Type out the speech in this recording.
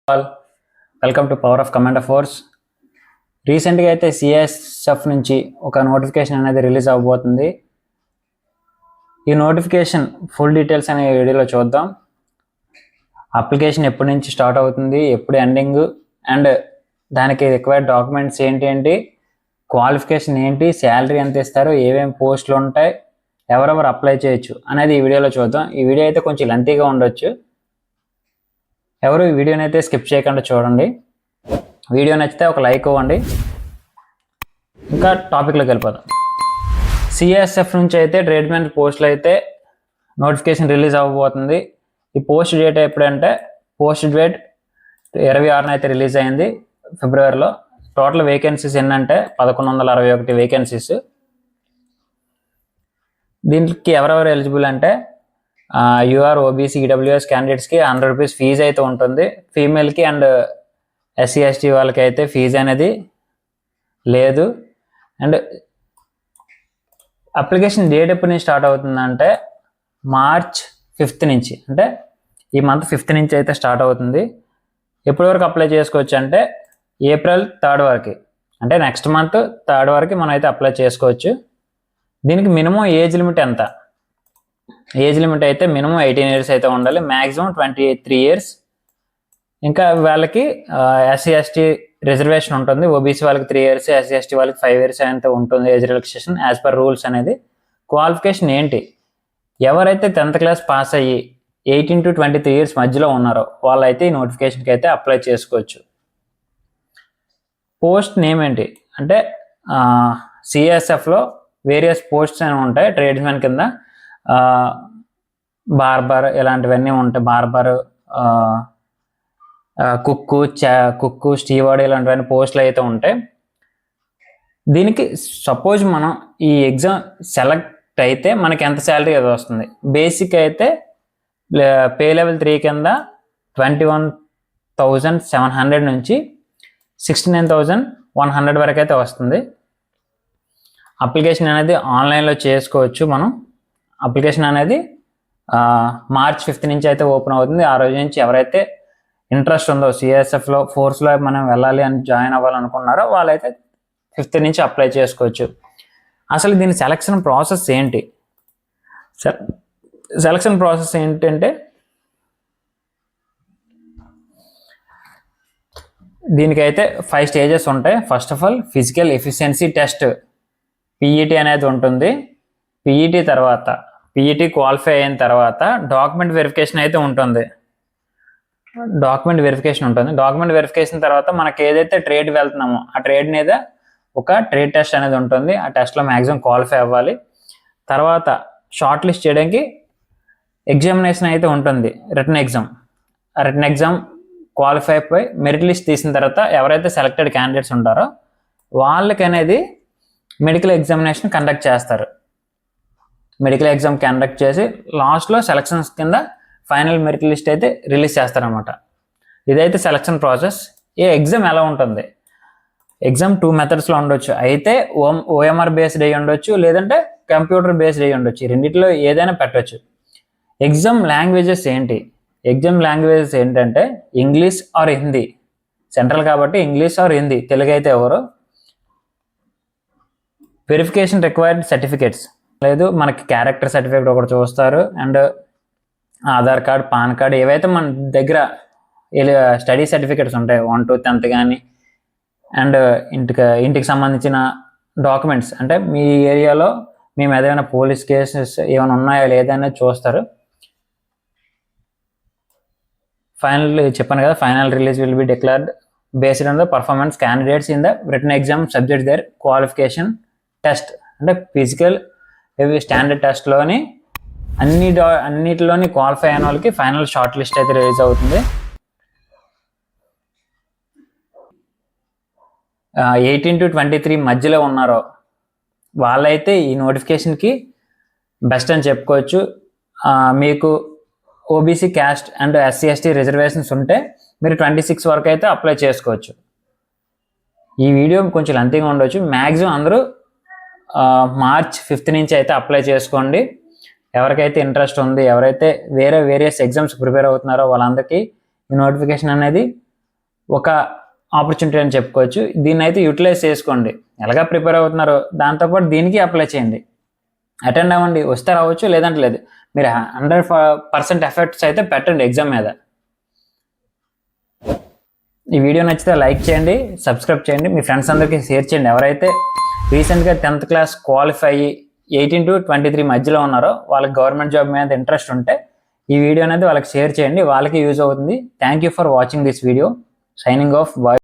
All welcome to power of command force. రీసెంట్గా అయితే CSF నుంచి ఒక నోటిఫికేషన్ అనేది రిలీజ్ అవ్వబోతుంది. ఈ నోటిఫికేషన్ ఫుల్ డీటెయిల్స్ అనే వీడియోలో చూద్దాం. అప్లికేషన్ ఎప్పటి నుంచి స్టార్ట్ అవుతుంది, ఎప్పుడు ఎండింగ్, అండ్ దానికి రిక్వైర్డ్ డాక్యుమెంట్స్ ఏంటి, క్వాలిఫికేషన్ ఏంటి, శాలరీ ఎంత ఇస్తారు, ఏమేమి పోస్టులు ఉంటాయి, ఎవరెవరు అప్లై చేయొచ్చు అనేది ఈ వీడియోలో చూద్దాం. ఈ వీడియో అయితే కొంచెం లెంతీగా ఉండొచ్చు. ఎవరు ఈ వీడియోని అయితే స్కిప్ చేయకుండా చూడండి. వీడియో నచ్చితే ఒక లైక్ ఇవ్వండి. ఇంకా టాపిక్లోకి వెళ్ళిపోదాం. సిఎస్ఎఫ్ నుంచి అయితే ట్రేడ్మెన్ పోస్టులు అయితే నోటిఫికేషన్ రిలీజ్ అవ్వబోతుంది. ఈ పోస్ట్ డేట్ ఎప్పుడంటే పోస్ట్ డేట్ 26న అయితే రిలీజ్ అయింది, ఫిబ్రవరిలో. టోటల్ వేకెన్సీస్ ఏంటంటే 1161 వేకెన్సీస్. దీనికి ఎవరెవరు ఎలిజిబుల్ అంటే యూఆర్, ఓబీసీ, ఈడబ్ల్యూఎస్ క్యాండిడేట్స్కి 100 రూపీస్ ఫీజు అయితే ఉంటుంది. ఫీమేల్కి అండ్ ఎస్సీ ఎస్టీ వాళ్ళకి అయితే ఫీజు అనేది లేదు. అండ్ అప్లికేషన్ డేట్ ఎప్పటి నుంచి స్టార్ట్ అవుతుందంటే మార్చ్ 5th నుంచి, అంటే ఈ మంత్ 5th నుంచి అయితే స్టార్ట్ అవుతుంది. ఎప్పటి వరకు అప్లై చేసుకోవచ్చు అంటే ఏప్రిల్ 3rd వరకు, అంటే నెక్స్ట్ మంత్ 3rd వరకు మనం అయితే అప్లై చేసుకోవచ్చు. దీనికి మినిమం ఏజ్ లిమిట్ ఎంత? ఏజ్ లిమిట్ అయితే మినిమం 18 years అయితే ఉండాలి, మ్యాక్సిమం 23 years. ఇంకా వాళ్ళకి ఎస్సీ ఎస్టీ రిజర్వేషన్ ఉంటుంది. ఓబీసీ వాళ్ళకి 3 years, ఎస్సీ ఎస్టీ వాళ్ళకి 5 years అయితే ఉంటుంది age relaxation as per rules అనేది. క్వాలిఫికేషన్ ఏంటి? ఎవరైతే 10th క్లాస్ పాస్ అయ్యి 18 to 23 years మధ్యలో ఉన్నారో వాళ్ళైతే ఈ నోటిఫికేషన్కి అయితే అప్లై చేసుకోవచ్చు. పోస్ట్ నేమ్ ఏంటి అంటే సిఎస్ఎఫ్లో వేరియస్ పోస్ట్స్ అని ఉంటాయి ట్రేడ్స్మెన్ కింద. బార్బర్ ఇలాంటివన్నీ ఉంటాయి. బార్బర్, కుక్కు, స్టీవార్డ్ ఇలాంటివన్నీ పోస్టులు అయితే ఉంటాయి. దీనికి సపోజ్ మనం ఈ ఎగ్జామ్ సెలెక్ట్ అయితే మనకి ఎంత శాలరీ అది వస్తుంది? బేసిక్ అయితే పే లెవెల్ 3 కింద 21,700 నుంచి 69,100 వరకు అయితే వస్తుంది. అప్లికేషన్ అనేది ఆన్లైన్లో చేసుకోవచ్చు. మనం అప్లికేషన్ అనేది మార్చ్ 5th నుంచి అయితే ఓపెన్ అవుతుంది. ఆ రోజు నుంచి ఎవరైతే ఇంట్రెస్ట్ ఉందో సిఎస్ఎఫ్లో ఫోర్స్లో మనం వెళ్ళాలి అని జాయిన్ అవ్వాలనుకున్నారో వాళ్ళైతే 5th నుంచి అప్లై చేసుకోవచ్చు. అసలు దీని సెలక్షన్ ప్రాసెస్ ఏంటి? సెలక్షన్ ప్రాసెస్ ఏంటంటే దీనికైతే 5 stages ఉంటాయి. First of all physical efficiency test, PET అనేది ఉంటుంది. పిఈటి క్వాలిఫై అయిన తర్వాత డాక్యుమెంట్ వెరిఫికేషన్ అయితే ఉంటుంది. డాక్యుమెంట్ వెరిఫికేషన్ తర్వాత మనకి ఏదైతే ట్రేడ్ వెళ్తున్నామో ఆ ట్రేడ్ మీద ఒక ట్రేడ్ టెస్ట్ అనేది ఉంటుంది. ఆ టెస్ట్లో మ్యాక్సిమం క్వాలిఫై అవ్వాలి. తర్వాత షార్ట్ లిస్ట్ చేయడానికి ఎగ్జామినేషన్ అయితే ఉంటుంది, రిటన్ ఎగ్జామ్ క్వాలిఫై అయిపోయి మెరిట్ లిస్ట్ తీసిన తర్వాత ఎవరైతే సెలెక్టెడ్ క్యాండిడేట్స్ ఉంటారో వాళ్ళకి అనేది మెడికల్ ఎగ్జామినేషన్ కండక్ట్ చేస్తారు. మెడికల్ ఎగ్జామ్ కండక్ట్ చేసి లాస్ట్లో సెలక్షన్స్ కింద ఫైనల్ మెరిట్ లిస్ట్ అయితే రిలీజ్ చేస్తారనమాట. ఇదైతే సెలక్షన్ ప్రాసెస్. ఈ ఎగ్జామ్ ఎలా ఉంటుంది? ఎగ్జామ్ 2 methodsలో ఉండొచ్చు. అయితే ఓఎంఆర్ బేస్డ్ అయ్యి ఉండొచ్చు, లేదంటే కంప్యూటర్ బేస్డ్ అయ్యి ఉండొచ్చు. ఈ రెండిట్లో ఏదైనా పెట్టవచ్చు. ఎగ్జామ్ లాంగ్వేజెస్ ఏంటంటే ఇంగ్లీష్ ఆర్ హిందీ. సెంట్రల్ కాబట్టి ఇంగ్లీష్ ఆర్ హిందీ, తెలుగు అయితే ఎవరు. వెరిఫికేషన్ రిక్వైర్డ్ సర్టిఫికేట్స్ లేదు, మనకి క్యారెక్టర్ సర్టిఫికేట్ ఒకటి చూస్తారు. And Aadhaar card, pan card, ఏవైతే మన దగ్గర స్టడీ సర్టిఫికేట్స్ ఉంటాయి 1 to 10th కానీ, అండ్ ఇంటికి సంబంధించిన డాక్యుమెంట్స్, అంటే మీ ఏరియాలో మేము ఏదైనా పోలీస్ కేసెస్ ఏమైనా ఉన్నాయో లేదనేది చూస్తారు. చెప్పాను కదా, final release will be declared based on the performance candidates in the written exam subject their qualification test. అంటే ఫిజికల్ స్టాండర్డ్ టెస్ట్లోని అన్నిటిలోని క్వాలిఫై అయిన వాళ్ళకి ఫైనల్ షార్ట్ లిస్ట్ అయితే రిలీజ్ అవుతుంది. 18 to 23 మధ్యలో ఉన్నారో వాళ్ళైతే ఈ నోటిఫికేషన్కి బెస్ట్ అని చెప్పుకోవచ్చు. మీకు OBC caste and SC ST reservations ఉంటే మీరు 26 వరకు అయితే అప్లై చేసుకోవచ్చు. ఈ వీడియో కొంచెం లెంతీగా ఉండొచ్చు. మ్యాక్సిమం అందరూ మార్చ్ 5th నుంచి అయితే అప్లై చేసుకోండి. ఎవరికైతే ఇంట్రెస్ట్ ఉంది, ఎవరైతే వేరియస్ ఎగ్జామ్స్ ప్రిపేర్ అవుతున్నారో వాళ్ళందరికీ ఈ నోటిఫికేషన్ అనేది ఒక ఆపర్చునిటీ అని చెప్పుకోవచ్చు. దీన్ని అయితే యూటిలైజ్ చేసుకోండి. ఎలాగా ప్రిపేర్ అవుతున్నారో దాంతోపాటు దీనికి అప్లై చేయండి. అటెండ్ అవ్వండి, వస్తే రావచ్చు, లేదంటే లేదు. మీరు 100% ఎఫర్ట్స్ అయితే పెట్టండి ఎగ్జామ్ మీద. ఈ వీడియో నచ్చితే లైక్ చేయండి, సబ్స్క్రైబ్ చేయండి, మీ ఫ్రెండ్స్ అందరికీ షేర్ చేయండి. ఎవరైతే రీసెంట్గా 10th క్లాస్ క్వాలిఫై అయ్యి 18 to 23 మధ్యలో ఉన్నారో వాళ్ళకి గవర్నమెంట్ జాబ్ మీద ఇంట్రెస్ట్ ఉంటే ఈ వీడియో అనేది వాళ్ళకి షేర్ చేయండి, వాళ్ళకి యూజ్ అవుతుంది. Thank you for watching this video. Signing off. Bye.